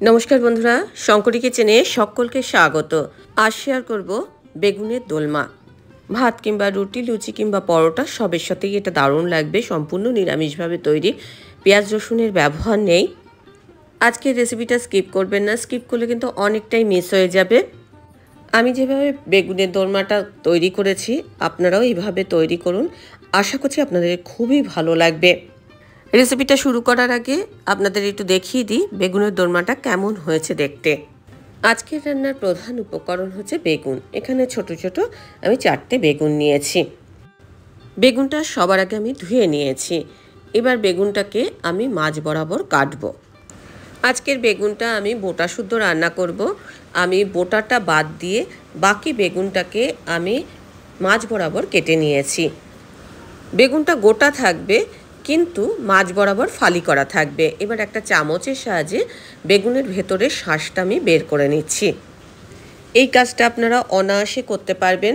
নমস্কার বন্ধুরা, শঙ্করী কিচেনে সকলকে স্বাগত। আজ শেয়ার করব বেগুনের দোলমা। ভাত কিংবা রুটি, লুচি কিংবা পরোটা সবের সাথেই এটা দারুণ লাগবে। সম্পূর্ণ নিরামিষভাবে তৈরি, পেঁয়াজ রসুনের ব্যবহার নেই। আজকের রেসিপিটা স্কিপ করবেন না, স্কিপ করলে কিন্তু অনেকটাই মিস হয়ে যাবে। আমি যেভাবে বেগুনের দোলমাটা তৈরি করেছি, আপনারাও এইভাবে তৈরি করুন। আশা করছি আপনাদের খুবই ভালো লাগবে। রেসিপিটা শুরু করার আগে আপনাদের একটু দেখিয়ে দিই বেগুনের দোরমাটা কেমন হয়েছে দেখতে। আজকের রান্নার প্রধান উপকরণ হচ্ছে বেগুন। এখানে ছোট ছোট আমি 4টে বেগুন নিয়েছি। বেগুনটা সবার আগে আমি ধুয়ে নিয়েছি। এবার বেগুনটাকে আমি মাঝ বরাবর কাটবো। আজকের বেগুনটা আমি বোটা শুদ্ধ রান্না করব। আমি বোটাটা বাদ দিয়ে বাকি বেগুনটাকে আমি মাঝ বরাবর কেটে নিয়েছি। বেগুনটা গোটা থাকবে, কিন্তু মাঝ বরাবর ফালি করা থাকবে। এবার একটা চামচের সাহায্যে বেগুনের ভেতরের শাঁসটা আমি বের করে নিচ্ছি। এই কাজটা আপনারা অনায়াসে করতে পারবেন।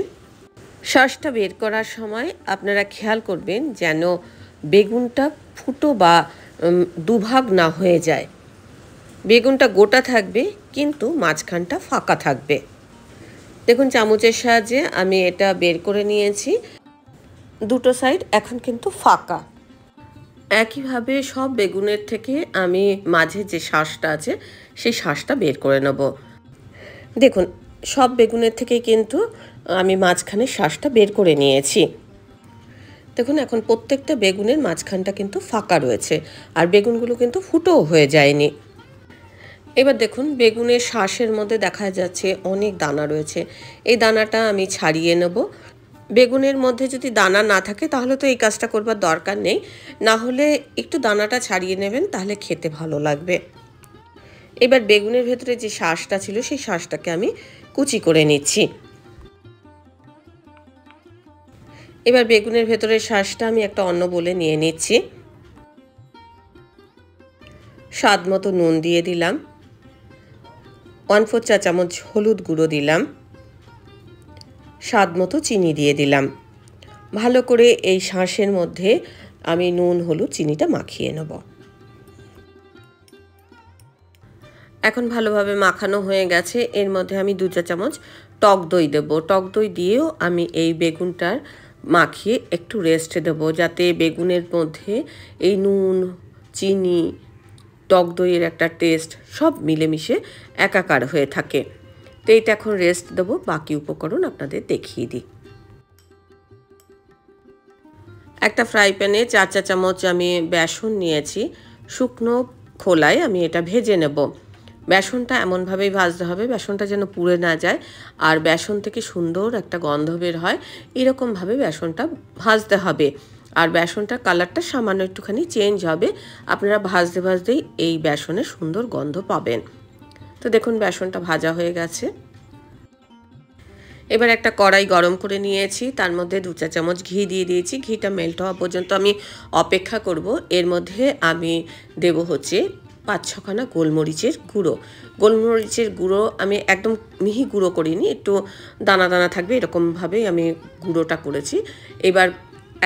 শাঁসটা বের করার সময় আপনারা খেয়াল করবেন যেন বেগুনটা ফুটো বা দুভাগ না হয়ে যায়। বেগুনটা গোটা থাকবে, কিন্তু মাঝখানটা ফাঁকা থাকবে। দেখুন, চামচের সাহায্যে আমি এটা বের করে নিয়েছি। দুটো সাইড এখন কিন্তু ফাঁকা। একইভাবে সব বেগুনের থেকে আমি মাঝে যে শাঁসটা আছে সেই শাঁসটা বের করে নেব। দেখুন, সব বেগুনের থেকে কিন্তু আমি মাঝখানে শাঁসটা বের করে নিয়েছি। দেখুন, এখন প্রত্যেকটা বেগুনের মাঝখানটা কিন্তু ফাঁকা রয়েছে, আর বেগুনগুলো কিন্তু ফুটোও হয়ে যায়নি। এবার দেখুন, বেগুনের শাঁসের মধ্যে দেখা যাচ্ছে অনেক দানা রয়েছে। এই দানাটা আমি ছাড়িয়ে নেব। বেগুনের মধ্যে যদি দানা না থাকে তাহলে তো এই কাজটা করবার দরকার নেই, না হলে একটু দানাটা ছাড়িয়ে নেবেন, তাহলে খেতে ভালো লাগবে। এবার বেগুনের ভেতরে যে শাঁসটা ছিল সেই শাঁসটাকে আমি কুচি করে নিচ্ছি। এবার বেগুনের ভেতরের শাঁসটা আমি একটা অন্য বলে নিয়ে নিচ্ছি। স্বাদ মতো নুন দিয়ে দিলাম, 1/4 চা চামচ হলুদ গুঁড়ো দিলাম, স্বাদ মতো চিনি দিয়ে দিলাম। ভালো করে এই শাঁসের মধ্যে আমি নুন, হলুদ, চিনিটা মাখিয়ে নেব। এখন ভালোভাবে মাখানো হয়ে গেছে। এর মধ্যে আমি 2 চা চামচ টক দই দেব। টক দই দিয়েও আমি এই বেগুনটার মাখিয়ে একটু রেস্টে দেব, যাতে বেগুনের মধ্যে এই নুন, চিনি, টক দইয়ের একটা টেস্ট সব মিলেমিশে একাকার হয়ে থাকে। তো এইটা এখন রেস্ট দেবো। বাকি উপকরণ আপনাদের দেখিয়ে দিই। একটা ফ্রাই প্যানে 4 চা চামচ আমি বেসন নিয়েছি। শুকনো খোলায় আমি এটা ভেজে নেব। বেসনটা এমনভাবেই ভাজতে হবে বেসনটা যেন পুড়ে না যায়, আর বেসন থেকে সুন্দর একটা গন্ধ বের হয়, এরকমভাবে বেসনটা ভাজতে হবে। আর বেসনটার কালারটা সামান্য একটুখানি চেঞ্জ হবে। আপনারা ভাজতে ভাজতেই এই বেসনের সুন্দর গন্ধ পাবেন। তো দেখুন, বেসনটা ভাজা হয়ে গেছে। এবার একটা কড়াই গরম করে নিয়েছি, তার মধ্যে 2 চা চামচ ঘি দিয়ে দিয়েছি। ঘিটা মেল্ট হওয়া পর্যন্ত আমি অপেক্ষা করব। এর মধ্যে আমি দেব হচ্ছে 5-6 খানা গোলমরিচের গুঁড়ো। গোলমরিচের গুঁড়ো আমি একদম মিহি গুঁড়ো করিনি, একটু দানা দানা থাকবে এরকমভাবেই আমি গুঁড়োটা করেছি। এবার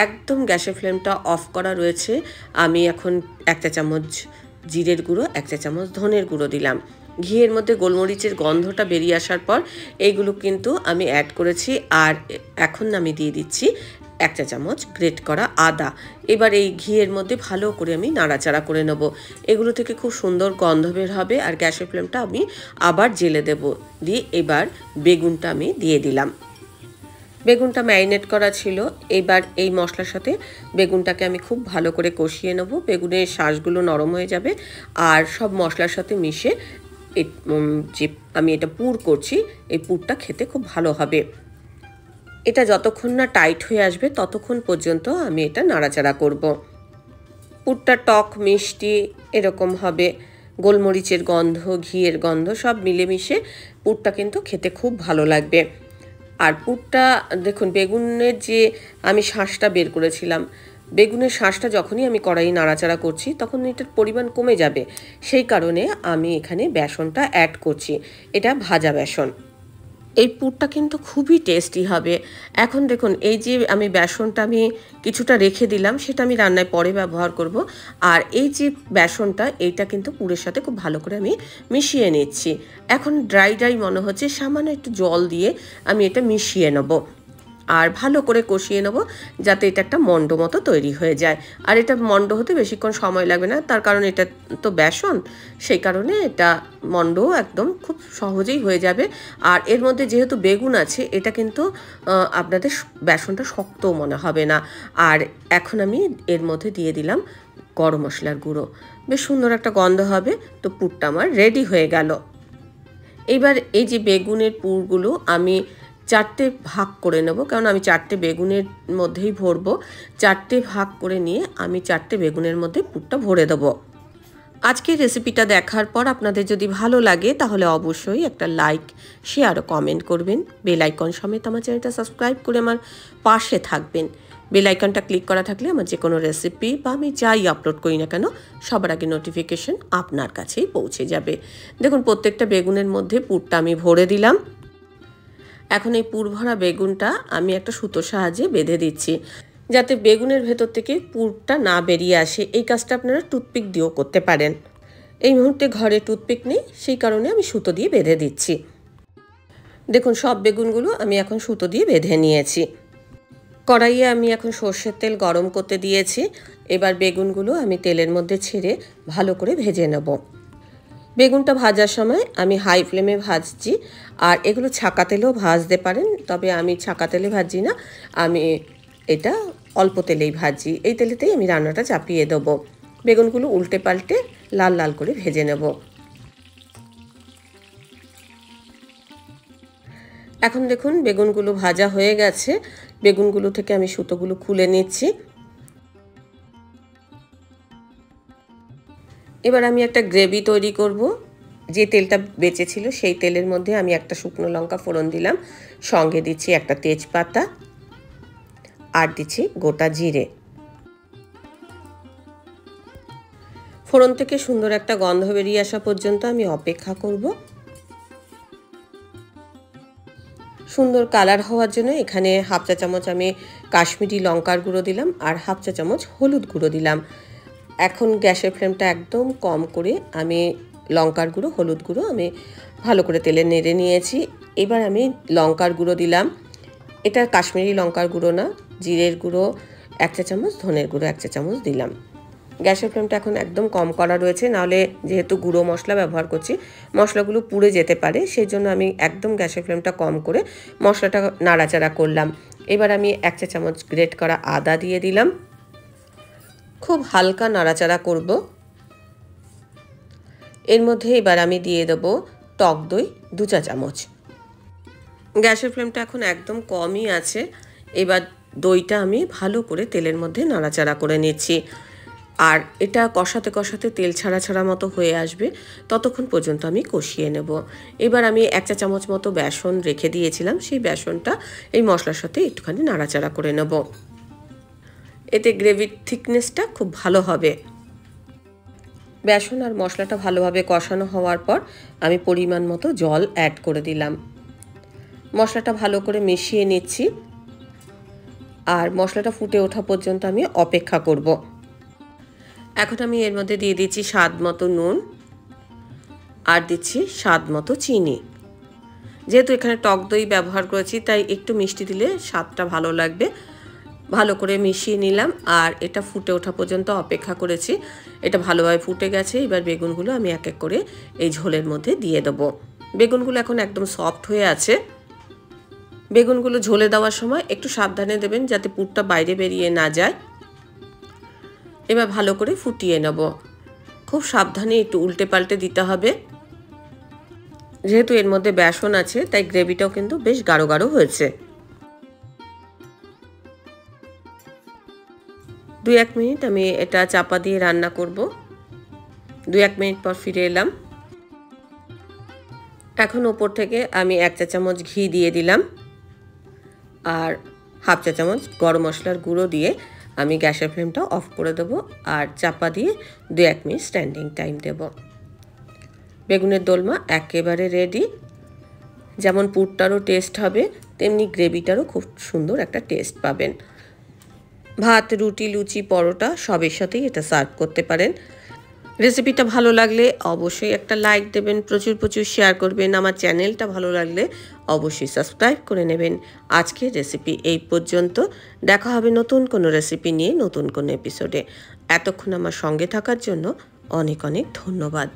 একদম গ্যাসের ফ্লেমটা অফ করা রয়েছে। আমি এখন 1 চা চামচ জিরের গুঁড়ো, 1 চা চামচ ধনের গুঁড়ো দিলাম। ঘিয়ের মধ্যে গোলমরিচের গন্ধটা বেরিয়ে আসার পর এইগুলো কিন্তু আমি অ্যাড করেছি। আর এখন আমি দিয়ে দিচ্ছি 1 চা চামচ গ্রেট করা আদা। এবার এই ঘিয়ের মধ্যে ভালো করে আমি নাড়াচাড়া করে নেব। এগুলো থেকে খুব সুন্দর গন্ধ বের হবে। আর গ্যাসের ফ্লেমটা আমি আবার জ্বেলে দেব। দিয়ে এবার বেগুনটা আমি দিয়ে দিলাম। বেগুনটা ম্যারিনেট করা ছিল। এবার এই মশলার সাথে বেগুনটাকে আমি খুব ভালো করে কষিয়ে নেব। বেগুনের শাঁসগুলো নরম হয়ে যাবে, আর সব মশলার সাথে মিশে যে আমি এটা পুর করছি, এই পুরটা খেতে খুব ভালো হবে। এটা যতক্ষণ না টাইট হয়ে আসবে ততক্ষণ পর্যন্ত আমি এটা নাড়াচাড়া করব। পুরটা টক মিষ্টি এরকম হবে। গোলমরিচের গন্ধ, ঘিয়ের গন্ধ সব মিলেমিশে পুরটা কিন্তু খেতে খুব ভালো লাগবে। আর পুরটা দেখুন, বেগুনের যে আমি শাঁসটা বের করেছিলাম, বেগুনের শাঁসটা যখনই আমি কড়াই নাড়াচাড়া করছি তখন এটার পরিমাণ কমে যাবে। সেই কারণে আমি এখানে বেসনটা অ্যাড করছি। এটা ভাজা বেসন। এই পুরটা কিন্তু খুবই টেস্টি হবে। এখন দেখুন এই যে আমি বেসনটা আমি কিছুটা রেখে দিলাম, সেটা আমি রান্নায় পরে ব্যবহার করব। আর এই যে বেসনটা, এইটা কিন্তু পুরের সাথে খুব ভালো করে আমি মিশিয়ে নিচ্ছি। এখন ড্রাই ড্রাই মনে হচ্ছে, সামান্য একটু জল দিয়ে আমি এটা মিশিয়ে নেব আর ভালো করে কষিয়ে নেব, যাতে এটা একটা মণ্ড মতো তৈরি হয়ে যায়। আর এটা মণ্ড হতে বেশিক্ষণ সময় লাগবে না, তার কারণ এটা তো বেসন, সেই কারণে এটা মণ্ডও একদম খুব সহজেই হয়ে যাবে। আর এর মধ্যে যেহেতু বেগুন আছে, এটা কিন্তু আপনাদের বেসনটা শক্তও মনে হবে না। আর এখন আমি এর মধ্যে দিয়ে দিলাম গরম মশলার গুঁড়ো, বেশ সুন্দর একটা গন্ধ হবে। তো পুরটা আমার রেডি হয়ে গেল। এইবার এই যে বেগুনের পুরগুলো আমি 4টে ভাগ করে নেব, কারণ আমি 4টে বেগুনের মধ্যেই ভরবো। 4টে ভাগ করে নিয়ে আমি 4টে বেগুনের মধ্যে পুরটা ভরে দেবো। আজকের রেসিপিটা দেখার পর আপনাদের যদি ভালো লাগে, তাহলে অবশ্যই একটা লাইক, শেয়ার ও কমেন্ট করবেন। বেল আইকন সমেত আমার চ্যানেলটা সাবস্ক্রাইব করে আমার পাশে থাকবেন। বেল আইকনটা ক্লিক করা থাকলে আমার যে কোনো রেসিপি বা আমি যাই আপলোড করি না কেন, সবার আগে নোটিফিকেশন আপনার কাছেই পৌঁছে যাবে। দেখুন প্রত্যেকটা বেগুনের মধ্যে পুরটা আমি ভরে দিলাম। এখন এই পুর ভরা বেগুনটা আমি একটা সুতোর সাহায্যে বেঁধে দিচ্ছি, যাতে বেগুনের ভেতর থেকে পুরটা না বেরিয়ে আসে। এই কাজটা আপনারা টুথপিক দিয়েও করতে পারেন। এই মুহূর্তে ঘরে টুথপিক নেই, সেই কারণে আমি সুতো দিয়ে বেঁধে দিচ্ছি। দেখুন সব বেগুনগুলো আমি এখন সুতো দিয়ে বেঁধে নিয়েছি। কড়াইয়ে আমি এখন সর্ষের তেল গরম করতে দিয়েছি। এবার বেগুনগুলো আমি তেলের মধ্যে ছেড়ে ভালো করে ভেজে নেব। বেগুনটা ভাজার সময় আমি হাই ফ্লেমে ভাজছি। আর এগুলো ছাকা তেলেও ভাজতে পারেন, তবে আমি ছাকা তেলে ভাজি না, আমি এটা অল্প তেলেই ভাজি। এই তেলেতেই আমি রান্নাটা চাপিয়ে দেবো। বেগুনগুলো উল্টে পাল্টে লাল লাল করে ভেজে নেব। এখন দেখুন বেগুনগুলো ভাজা হয়ে গেছে। বেগুনগুলো থেকে আমি সুতোগুলো খুলে নিচ্ছি। এবার আমি একটা গ্রেভি তৈরি করব। যে তেলটা বেঁচে ছিল সেই তেলের মধ্যে আমি একটা শুকনো লঙ্কা ফোড়ন দিলাম, সঙ্গে দিচ্ছি একটা তেজপাতা আর দিচ্ছি গোটা জিরে। ফোড়ন থেকে সুন্দর একটা গন্ধ বেরিয়ে আসা পর্যন্ত আমি অপেক্ষা করব। সুন্দর কালার হওয়ার জন্য এখানে হাফ চা চামচ আমি কাশ্মীরি লঙ্কার গুঁড়ো দিলাম আর হাফ চা চামচ হলুদ গুঁড়ো দিলাম। এখন গ্যাসের ফ্লেমটা একদম কম করে আমি লঙ্কার গুঁড়ো, হলুদ গুঁড়ো আমি ভালো করে তেলে নেড়ে নিয়েছি। এবার আমি লঙ্কার গুঁড়ো দিলাম। এটা কাশ্মীরি লঙ্কার গুঁড়ো না, জিরের গুঁড়ো 1 চা চামচ, ধনের গুঁড়ো 1 চা চামচ দিলাম। গ্যাসের ফ্লেমটা এখন একদম কম করা রয়েছে, নাহলে যেহেতু গুঁড়ো মশলা ব্যবহার করছি, মশলাগুলো পুড়ে যেতে পারে। সেই জন্য আমি একদম গ্যাসের ফ্লেমটা কম করে মশলাটা নাড়াচাড়া করলাম। এবার আমি 1 চা চামচ গ্রেট করা আদা দিয়ে দিলাম। খুব হালকা নাড়াচাড়া করব। এর মধ্যে এবার আমি দিয়ে দেব টক দই 2 চা চামচ। গ্যাসের ফ্লেমটা এখন একদম কমই আছে। এবার দইটা আমি ভালো করে তেলের মধ্যে নাড়াচাড়া করে নিচ্ছি। আর এটা কষাতে কষাতে তেল ছাড়া ছাড়া মতো হয়ে আসবে, ততক্ষণ পর্যন্ত আমি কষিয়ে নেব। এবার আমি 1 চা চামচ মতো বেসন রেখে দিয়েছিলাম, সেই বেসনটা এই মশলার সাথে একটুখানি নাড়াচাড়া করে নেব। এতে গ্রেভির থিকনেসটা খুব ভালো হবে। বেসন আর মশলাটা ভালোভাবে কষানো হওয়ার পর আমি পরিমাণ মতো জল অ্যাড করে দিলাম। মশলাটা ভালো করে মিশিয়ে নিচ্ছি আর মশলাটা ফুটে ওঠা পর্যন্ত আমি অপেক্ষা করব। এখন আমি এর মধ্যে দিয়ে দিচ্ছি স্বাদ মতো নুন আর দিচ্ছি স্বাদ মতো চিনি। যেহেতু এখানে টক দই ব্যবহার করেছি, তাই একটু মিষ্টি দিলে স্বাদটা ভালো লাগবে। ভালো করে মিশিয়ে নিলাম আর এটা ফুটে ওঠা পর্যন্ত অপেক্ষা করেছি। এটা ভালোভাবে ফুটে গেছে। এবার বেগুনগুলো আমি এক এক করে এই ঝোলের মধ্যে দিয়ে দেবো। বেগুনগুলো এখন একদম সফট হয়ে আছে। বেগুনগুলো ঝোলে দেওয়ার সময় একটু সাবধানে দেবেন, যাতে পুরটা বাইরে বেরিয়ে না যায়। এবার ভালো করে ফুটিয়ে নেব। খুব সাবধানে একটু উল্টে পাল্টে দিতে হবে। যেহেতু এর মধ্যে বেসন আছে, তাই গ্রেভিটাও কিন্তু বেশ গাঢ় গাঢ় হয়েছে। 2-1 মিনিট আমি এটা চাপা দিয়ে রান্না করব। 2-1 মিনিট পর ফিরে এলাম। এখন ওপর থেকে আমি 1 চা চামচ ঘি দিয়ে দিলাম আর হাফ চা চামচ গরম মশলার গুঁড়ো দিয়ে আমি গ্যাসের ফ্লেমটা অফ করে দেব আর চাপা দিয়ে 2-1 মিনিট স্ট্যান্ডিং টাইম দেব। বেগুনের দোলমা একেবারে রেডি। যেমন পুরটারও টেস্ট হবে, তেমনি গ্রেভিটারও খুব সুন্দর একটা টেস্ট পাবেন। ভাত, রুটি, লুচি, পরোটা সবের সাথেই এটা সার্ভ করতে পারেন। রেসিপিটা ভালো লাগলে অবশ্যই একটা লাইক দেবেন, প্রচুর প্রচুর শেয়ার করবেন। আমার চ্যানেলটা ভালো লাগলে অবশ্যই সাবস্ক্রাইব করে নেবেন। আজকের রেসিপি এই পর্যন্ত। দেখা হবে নতুন কোনো রেসিপি নিয়ে নতুন কোনো এপিসোডে। এতক্ষণ আমার সঙ্গে থাকার জন্য অনেক অনেক ধন্যবাদ।